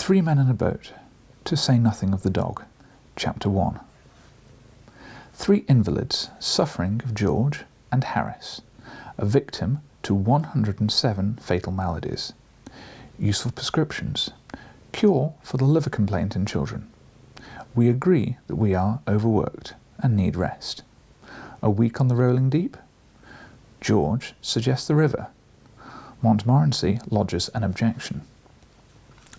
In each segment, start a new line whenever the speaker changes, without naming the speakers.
3 Men in a Boat, to say nothing of the dog. Chapter 1. 3 invalids suffering of George and Harris, a victim to 107 fatal maladies. Useful prescriptions. Cure for the liver complaint in children. We agree that we are overworked and need rest. A week on the rolling deep? George suggests the river. Montmorency lodges an objection.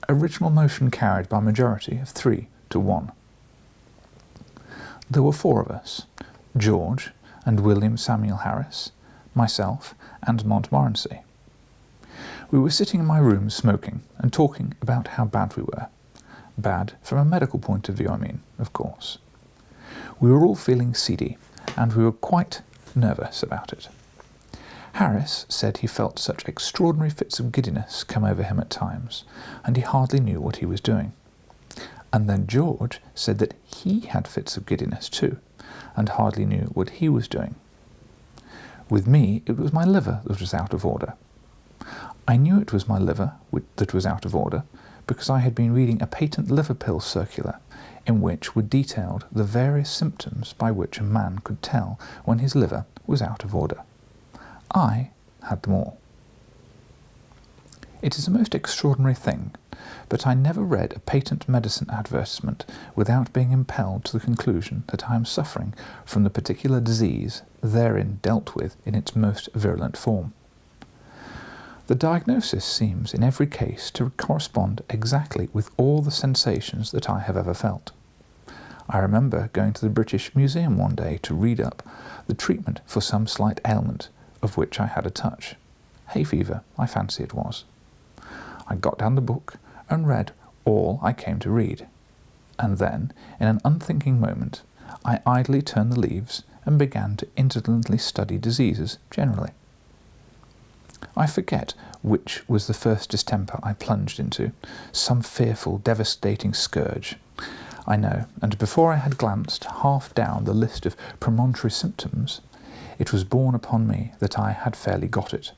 Original motion carried by majority of 3 to 1. There were 4 of us, George and William Samuel Harris, myself and Montmorency. We were sitting in my room smoking and talking about how bad we were. Bad from a medical point of view, I mean, of course. We were all feeling seedy, and we were quite nervous about it. Harris said he felt such extraordinary fits of giddiness come over him at times, and he hardly knew what he was doing. And then George said that he had fits of giddiness too, and hardly knew what he was doing. With me, it was my liver that was out of order. I knew it was my liver that was out of order because I had been reading a patent liver pill circular in which were detailed the various symptoms by which a man could tell when his liver was out of order. I had them all. It is a most extraordinary thing, but I never read a patent medicine advertisement without being impelled to the conclusion that I am suffering from the particular disease therein dealt with in its most virulent form. The diagnosis seems in every case to correspond exactly with all the sensations that I have ever felt. I remember going to the British Museum one day to read up the treatment for some slight ailment of which I had a touch. Hay fever, I fancy it was. I got down the book and read all I came to read, and then, in an unthinking moment, I idly turned the leaves and began to indolently study diseases generally. I forget which was the first distemper I plunged into, some fearful, devastating scourge. I know, and before I had glanced half down the list of premonitory symptoms, it was borne upon me that I had fairly got it.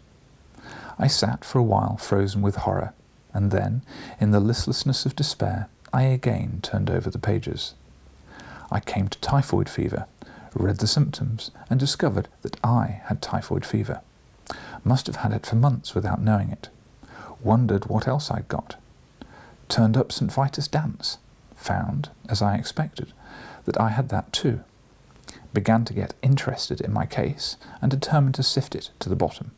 I sat for a while frozen with horror, and then, in the listlessness of despair, I again turned over the pages. I came to typhoid fever, read the symptoms, and discovered that I had typhoid fever. Must have had it for months without knowing it. Wondered what else I'd got. Turned up St. Vitus dance. Found, as I expected, that I had that too. Began to get interested in my case and determined to sift it to the bottom,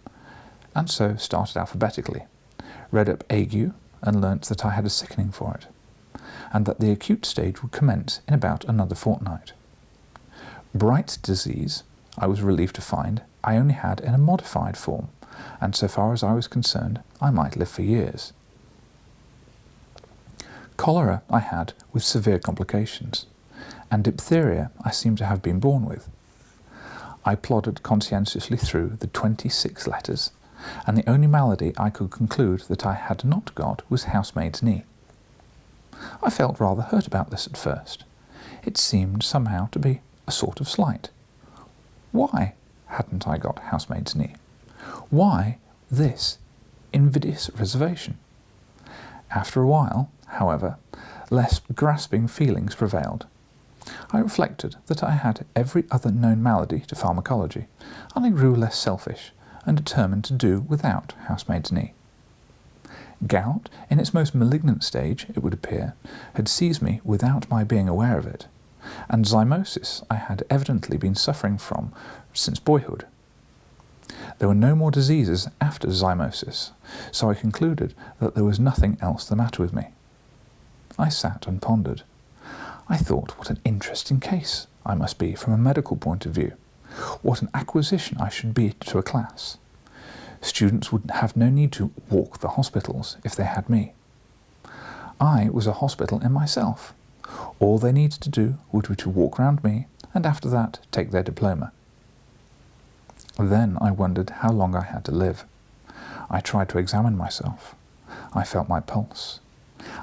and so started alphabetically. Read up ague and learnt that I had a sickening for it, and that the acute stage would commence in about another fortnight. Bright's disease, I was relieved to find, I only had in a modified form, and so far as I was concerned, I might live for years. Cholera I had with severe complications, and diphtheria I seem to have been born with. I plodded conscientiously through the 26 letters, and the only malady I could conclude that I had not got was housemaid's knee. I felt rather hurt about this at first. It seemed somehow to be a sort of slight. Why hadn't I got housemaid's knee? Why this invidious reservation? After a while, however, less grasping feelings prevailed. I reflected that I had every other known malady to pharmacology, and I grew less selfish and determined to do without housemaid's knee. Gout, in its most malignant stage, it would appear, had seized me without my being aware of it, and zymosis I had evidently been suffering from since boyhood. There were no more diseases after zymosis, so I concluded that there was nothing else the matter with me. I sat and pondered. I thought what an interesting case I must be from a medical point of view. What an acquisition I should be to a class. Students would have no need to walk the hospitals if they had me. I was a hospital in myself. All they needed to do would be to walk round me, and after that take their diploma. Then I wondered how long I had to live. I tried to examine myself. I felt my pulse.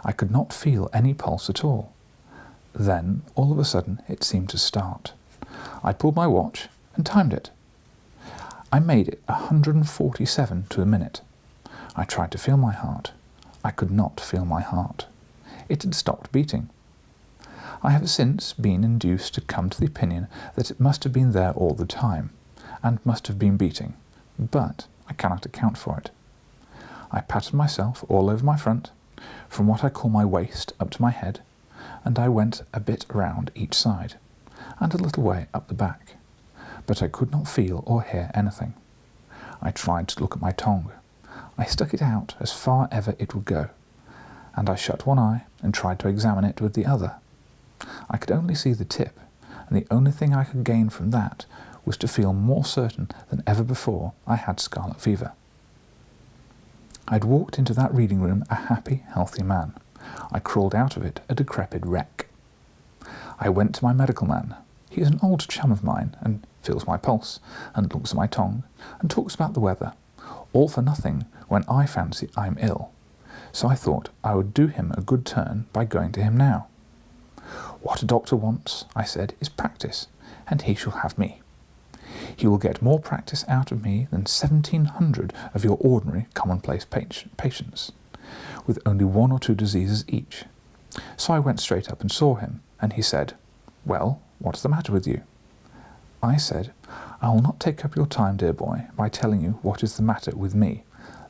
I could not feel any pulse at all. Then, all of a sudden, it seemed to start. I pulled my watch and timed it. I made it 147 to the minute. I tried to feel my heart. I could not feel my heart. It had stopped beating. I have since been induced to come to the opinion that it must have been there all the time, and must have been beating, but I cannot account for it. I patted myself all over my front, from what I call my waist up to my head, and I went a bit round each side, and a little way up the back, but I could not feel or hear anything. I tried to look at my tongue. I stuck it out as far ever it would go, and I shut one eye and tried to examine it with the other. I could only see the tip, and the only thing I could gain from that was to feel more certain than ever before I had scarlet fever. I had walked into that reading room a happy, healthy man. I crawled out of it a decrepit wreck. I went to my medical man. He is an old chum of mine, and feels my pulse, and looks at my tongue, and talks about the weather, all for nothing when I fancy I'm ill. So I thought I would do him a good turn by going to him now. What a doctor wants, I said, is practice, and he shall have me. He will get more practice out of me than 1,700 of your ordinary commonplace patients, with only 1 or 2 diseases each. So I went straight up and saw him, and he said, "Well, what's the matter with you?" I said, "I will not take up your time, dear boy, by telling you what is the matter with me.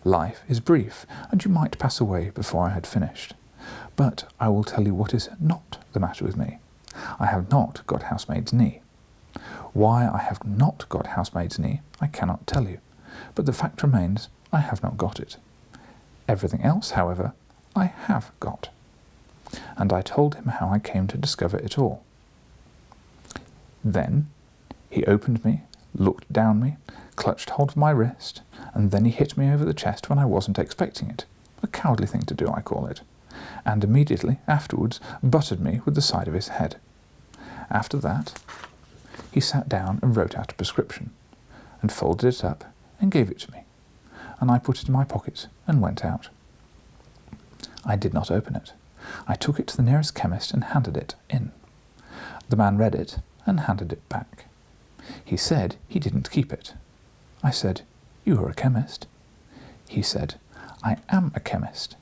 Life is brief, and you might pass away before I had finished. But I will tell you what is not the matter with me. I have not got housemaid's knee. Why I have not got housemaid's knee, I cannot tell you, but the fact remains I have not got it. Everything else, however, I have got." And I told him how I came to discover it all. Then he opened me, looked down me, clutched hold of my wrist, and then he hit me over the chest when I wasn't expecting it. A cowardly thing to do, I call it. And immediately afterwards butted me with the side of his head. After that, he sat down and wrote out a prescription, and folded it up and gave it to me, and I put it in my pocket and went out. I did not open it. I took it to the nearest chemist and handed it in. The man read it and handed it back. He said he didn't keep it. I said, "You are a chemist." He said, "I am a chemist.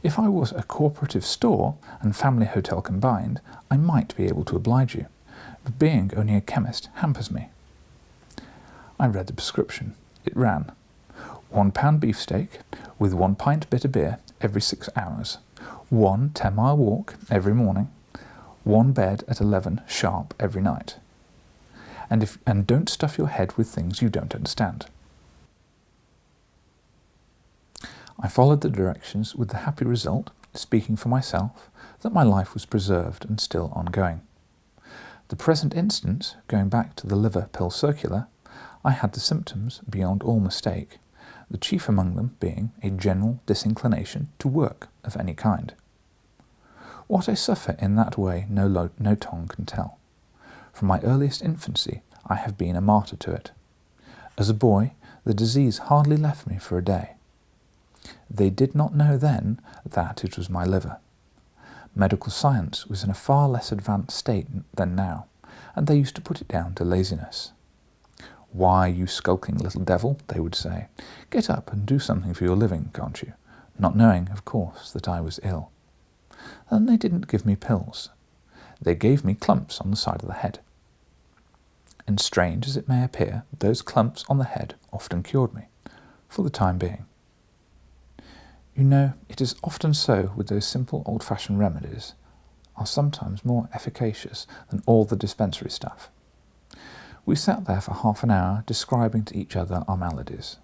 If I was a cooperative store and family hotel combined, I might be able to oblige you, but being only a chemist hampers me." I read the prescription. It ran, 1 pound beefsteak with 1 pint bitter beer every 6 hours, 1 10-mile walk every morning, 1 bed at 11 sharp every night. And don't stuff your head with things you don't understand. I followed the directions with the happy result, speaking for myself, that my life was preserved and still ongoing. The present instance, going back to the liver pill circular, I had the symptoms beyond all mistake, the chief among them being a general disinclination to work of any kind. What I suffer in that way no tongue can tell. From my earliest infancy I have been a martyr to it. As a boy, the disease hardly left me for a day. They did not know then that it was my liver. Medical science was in a far less advanced state than now, and they used to put it down to laziness. "Why, you skulking little devil," they would say, "get up and do something for your living, can't you?" Not knowing, of course, that I was ill. And they didn't give me pills. They gave me clumps on the side of the head. And strange as it may appear, those clumps on the head often cured me, for the time being. You know, it is often so with those simple old-fashioned remedies, are sometimes more efficacious than all the dispensary stuff. We sat there for half an hour describing to each other our maladies.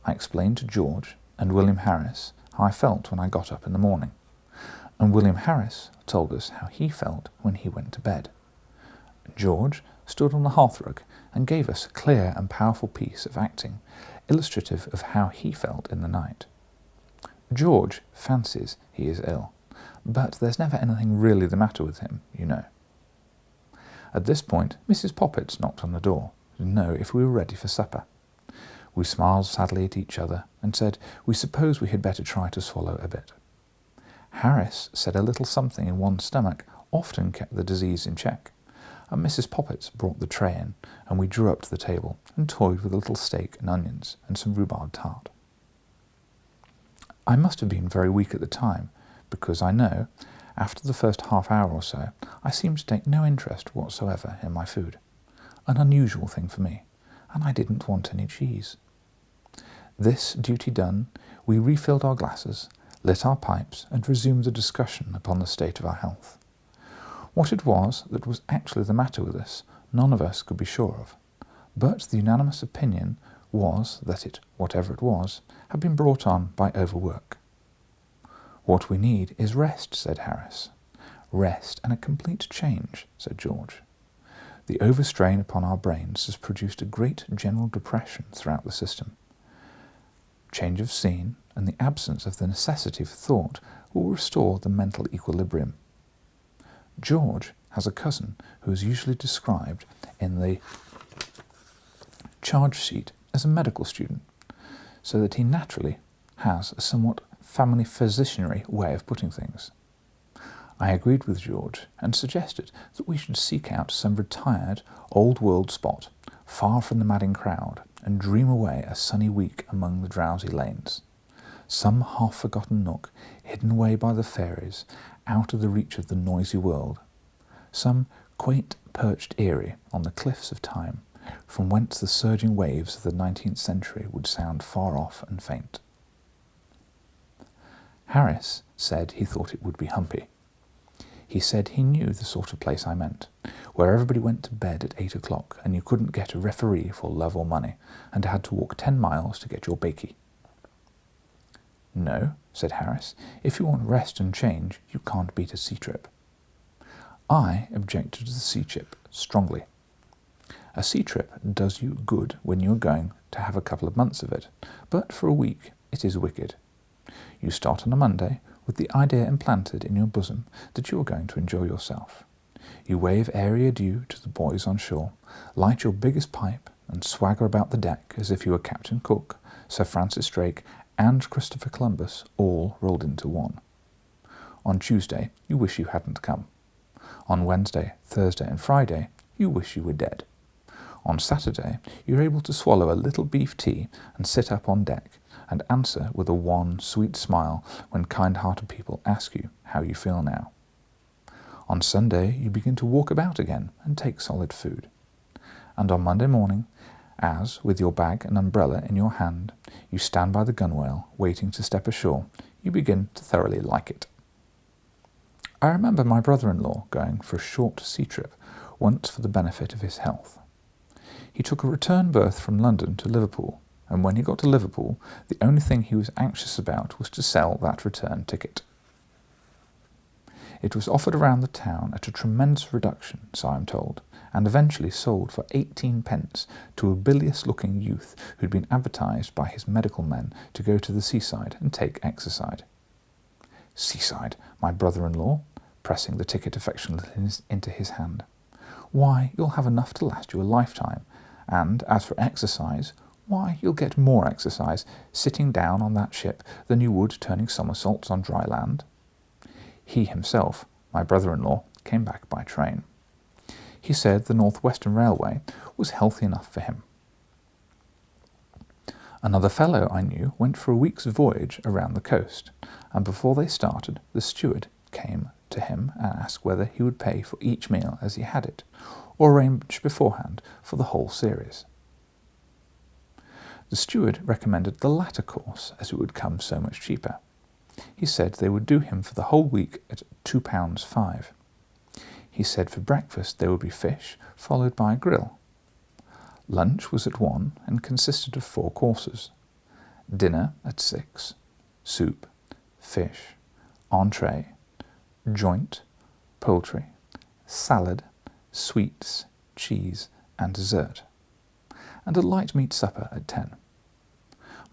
I explained to George and William Harris how I felt when I got up in the morning, and William Harris told us how he felt when he went to bed. George stood on the hearthrug and gave us a clear and powerful piece of acting, illustrative of how he felt in the night. George fancies he is ill, but there's never anything really the matter with him, you know. At this point, Mrs. Poppets knocked on the door to know if we were ready for supper. We smiled sadly at each other and said we supposed we had better try to swallow a bit. Harris said a little something in one's stomach often kept the disease in check, and Mrs. Poppets brought the tray in, and we drew up to the table and toyed with a little steak and onions and some rhubarb tart. I must have been very weak at the time, because I know, After the first half hour or so, I seemed to take no interest whatsoever in my food, an unusual thing for me, and I didn't want any cheese. This duty done, we refilled our glasses, lit our pipes, and resumed the discussion upon the state of our health. What it was that was actually the matter with us, none of us could be sure of, but the unanimous opinion was that it, whatever it was, had been brought on by overwork. "What we need is rest," said Harris. "Rest and a complete change," said George. "The overstrain upon our brains has produced a great general depression throughout the system. Change of scene and the absence of the necessity for thought will restore the mental equilibrium. George has a cousin who is usually described in the charge sheet as a medical student, so that he naturally has a somewhat family physicianary way of putting things. I agreed with George and suggested that we should seek out some retired, old-world spot, far from the madding crowd, and dream away a sunny week among the drowsy lanes. Some half-forgotten nook, hidden away by the fairies, out of the reach of the noisy world. Some quaint perched eyrie on the cliffs of time, from whence the surging waves of the 19th century would sound far off and faint. Harris said he thought it would be humpy. He said he knew the sort of place I meant, where everybody went to bed at 8 o'clock and you couldn't get a referee for love or money, and had to walk 10 miles to get your bakey. "No," said Harris, "if you want rest and change, you can't beat a sea trip." I objected to the sea trip strongly. A sea trip does you good when you are going to have a couple of months of it, but for a week it is wicked. You start on a Monday with the idea implanted in your bosom that you are going to enjoy yourself. You wave airy adieu to the boys on shore, light your biggest pipe, and swagger about the deck as if you were Captain Cook, Sir Francis Drake, and Christopher Columbus all rolled into one. On Tuesday, you wish you hadn't come. On Wednesday, Thursday, and Friday, you wish you were dead. On Saturday, you're able to swallow a little beef tea and sit up on deck, and answer with a wan, sweet smile when kind-hearted people ask you how you feel now. On Sunday, you begin to walk about again and take solid food. And on Monday morning, as, with your bag and umbrella in your hand, you stand by the gunwale waiting to step ashore, you begin to thoroughly like it. I remember my brother-in-law going for a short sea trip once for the benefit of his health. He took a return berth from London to Liverpool, and when he got to Liverpool, the only thing he was anxious about was to sell that return ticket. It was offered around the town at a tremendous reduction, so I am told, and eventually sold for 18 pence to a bilious-looking youth who'd been advertised by his medical men to go to the seaside and take exercise. "Seaside," my brother-in-law, pressing the ticket affectionately into his hand. "Why, you'll have enough to last you a lifetime, and as for exercise, why, you'll get more exercise sitting down on that ship than you would turning somersaults on dry land." He himself, my brother-in-law, came back by train. He said the North Western Railway was healthy enough for him. Another fellow I knew went for a week's voyage around the coast, and before they started, the steward came to him and asked whether he would pay for each meal as he had it, or arrange beforehand for the whole series. The steward recommended the latter course, as it would come so much cheaper. He said they would do him for the whole week at £2.5. He said for breakfast there would be fish, followed by a grill. Lunch was at 1 and consisted of 4 courses. Dinner at 6, soup, fish, entree, joint, poultry, salad, sweets, cheese, and dessert, and a light meat supper at 10.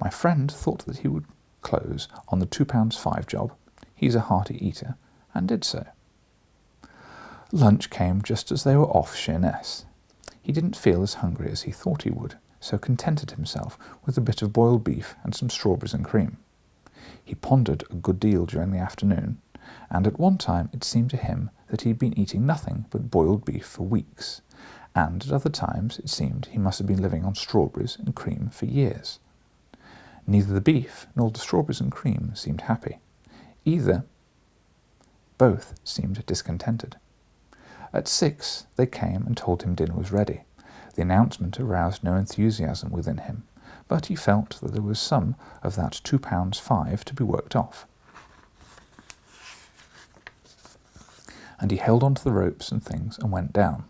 My friend thought that he would close on the £2.5 job. He's a hearty eater, and did so. Lunch came just as they were off Sheerness. He didn't feel as hungry as he thought he would, so contented himself with a bit of boiled beef and some strawberries and cream. He pondered a good deal during the afternoon, and at one time it seemed to him that he had been eating nothing but boiled beef for weeks, and at other times it seemed he must have been living on strawberries and cream for years. Neither the beef nor the strawberries and cream seemed happy. Either Both seemed discontented. At 6 they came and told him dinner was ready. The announcement aroused no enthusiasm within him, but he felt that there was some of that £2.5 to be worked off. And he held on to the ropes and things and went down.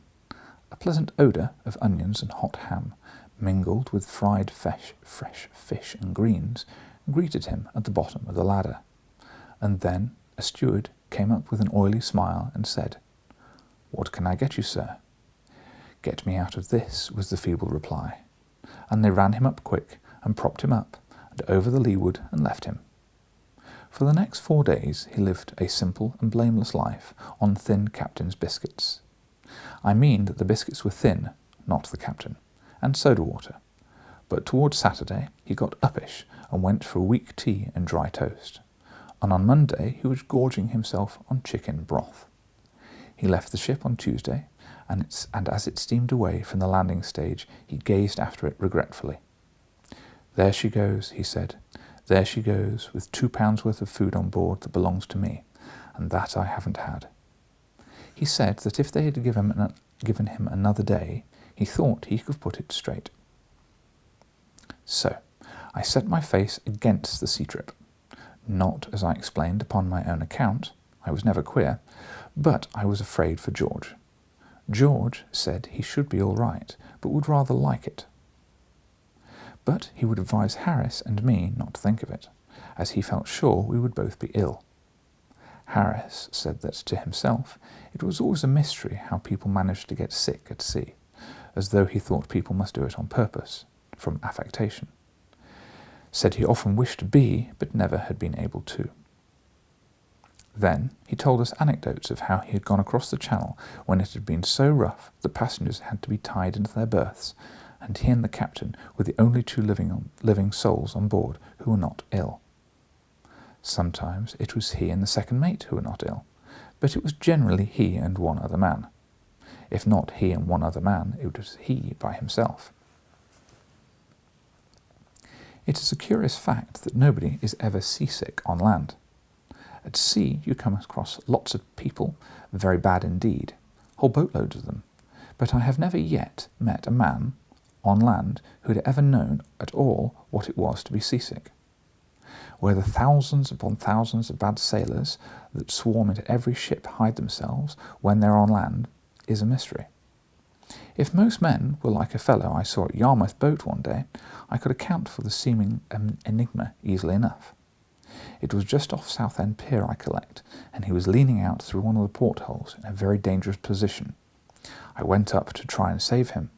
A pleasant odour of onions and hot ham, mingled with fried fresh fish and greens, greeted him at the bottom of the ladder. And then a steward came up with an oily smile and said, "What can I get you, sir?" "Get me out of this," was the feeble reply. And they ran him up quick and propped him up and over the leeward and left him. For the next 4 days he lived a simple and blameless life on thin captain's biscuits. I mean that the biscuits were thin, not the captain, and soda water. But towards Saturday he got uppish and went for a weak tea and dry toast. And on Monday he was gorging himself on chicken broth. He left the ship on Tuesday, and as it steamed away from the landing stage, he gazed after it regretfully. "There she goes," he said. "There she goes, with £2 worth of food on board that belongs to me, and that I haven't had." He said that if they had given him another day, he thought he could put it straight. So I set my face against the sea trip. Not, as I explained, upon my own account. I was never queer, but I was afraid for George. George said he should be all right, but would rather like it. But he would advise Harris and me not to think of it, as he felt sure we would both be ill. Harris said that to himself it was always a mystery how people managed to get sick at sea, as though he thought people must do it on purpose, from affectation. Said he often wished to be, but never had been able to. Then he told us anecdotes of how he had gone across the channel when it had been so rough the passengers had to be tied into their berths, and he and the captain were the only two living souls on board who were not ill. Sometimes it was he and the second mate who were not ill, but it was generally he and one other man. If not he and one other man, it was he by himself. It is a curious fact that nobody is ever seasick on land. At sea you come across lots of people, very bad indeed, whole boatloads of them, but I have never yet met a man on land who had ever known at all what it was to be seasick. Where the thousands upon thousands of bad sailors that swarm into every ship hide themselves when they're on land is a mystery. If most men were like a fellow I saw at Yarmouth boat one day, I could account for the seeming enigma easily enough. It was just off Southend Pier, I collect, and he was leaning out through one of the portholes in a very dangerous position. I went up to try and save him.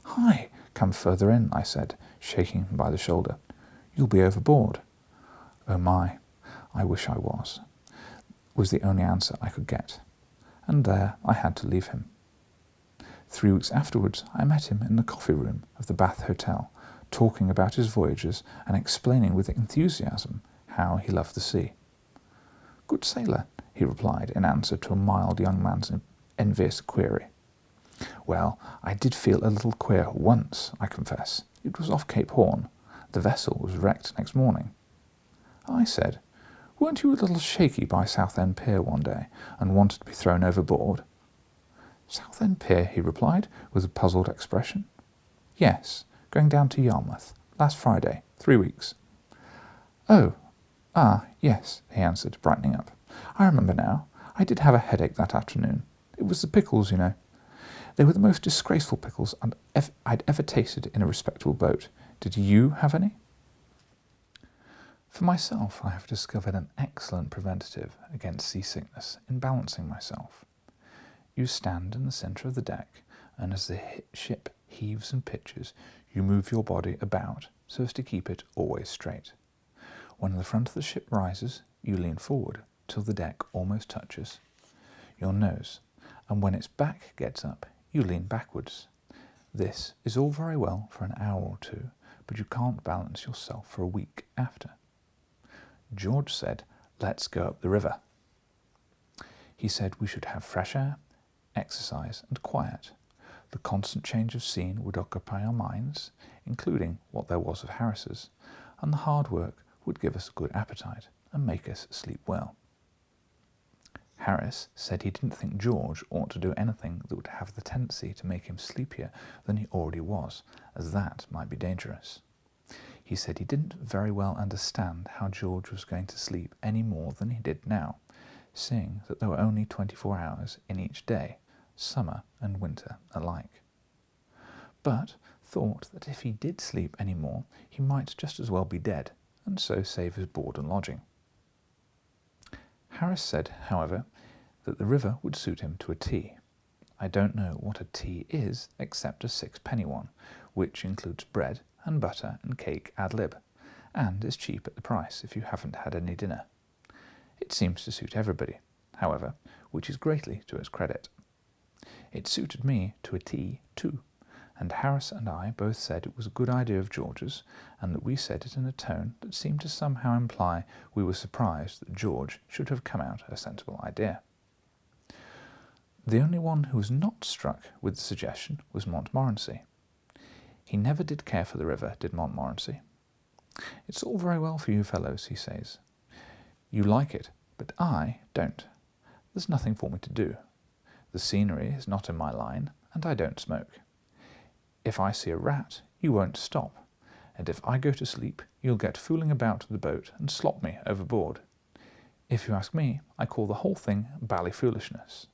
"Hi, come further in," I said, shaking him by the shoulder. "You'll be overboard." "Oh my, I wish I was the only answer I could get. And there I had to leave him. 3 weeks afterwards I met him in the coffee room of the Bath Hotel, talking about his voyages and explaining with enthusiasm how he loved the sea. "Good sailor," he replied in answer to a mild young man's envious query. "Well, I did feel a little queer once, I confess. It was off Cape Horn. The vessel was wrecked next morning." I said, "Weren't you a little shaky by Southend Pier one day and wanted to be thrown overboard?" "Southend Pier," he replied, with a puzzled expression. "Yes, going down to Yarmouth. Last Friday, 3 weeks. "Oh, yes," he answered, brightening up. "I remember now. I did have a headache that afternoon. It was the pickles, you know. They were the most disgraceful pickles I'd ever tasted in a respectable boat. Did you have any?" For myself, I have discovered an excellent preventative against seasickness in balancing myself. You stand in the centre of the deck, and as the ship heaves and pitches, you move your body about so as to keep it always straight. When the front of the ship rises, you lean forward till the deck almost touches your nose, and when its back gets up, you lean backwards. This is all very well for an hour or two, but you can't balance yourself for a week after. George said, "Let's go up the river." He said we should have fresh air, exercise and quiet. The constant change of scene would occupy our minds, including what there was of Harris's, and the hard work would give us a good appetite and make us sleep well. Harris said he didn't think George ought to do anything that would have the tendency to make him sleepier than he already was, as that might be dangerous. He said he didn't very well understand how George was going to sleep any more than he did now, seeing that there were only 24 hours in each day, summer and winter alike. But thought that if he did sleep any more, he might just as well be dead, and so save his board and lodging. Harris said, however, that the river would suit him to a T. I don't know what a tea is except a 6-penny one, which includes bread and butter and cake ad lib, and is cheap at the price if you haven't had any dinner. It seems to suit everybody, however, which is greatly to its credit. It suited me to a T too, and Harris and I both said it was a good idea of George's, and that we said it in a tone that seemed to somehow imply we were surprised that George should have come out a sensible idea. The only one who was not struck with the suggestion was Montmorency. He never did care for the river, did Montmorency. It's all very well for you fellows, he says. You like it, but I don't. There's nothing for me to do. The scenery is not in my line, and I don't smoke. If I see a rat, you won't stop, and if I go to sleep, you'll get fooling about the boat and slop me overboard. If you ask me, I call the whole thing bally foolishness.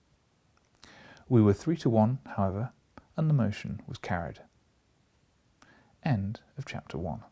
We were 3-1, however, and the motion was carried. End of chapter 1.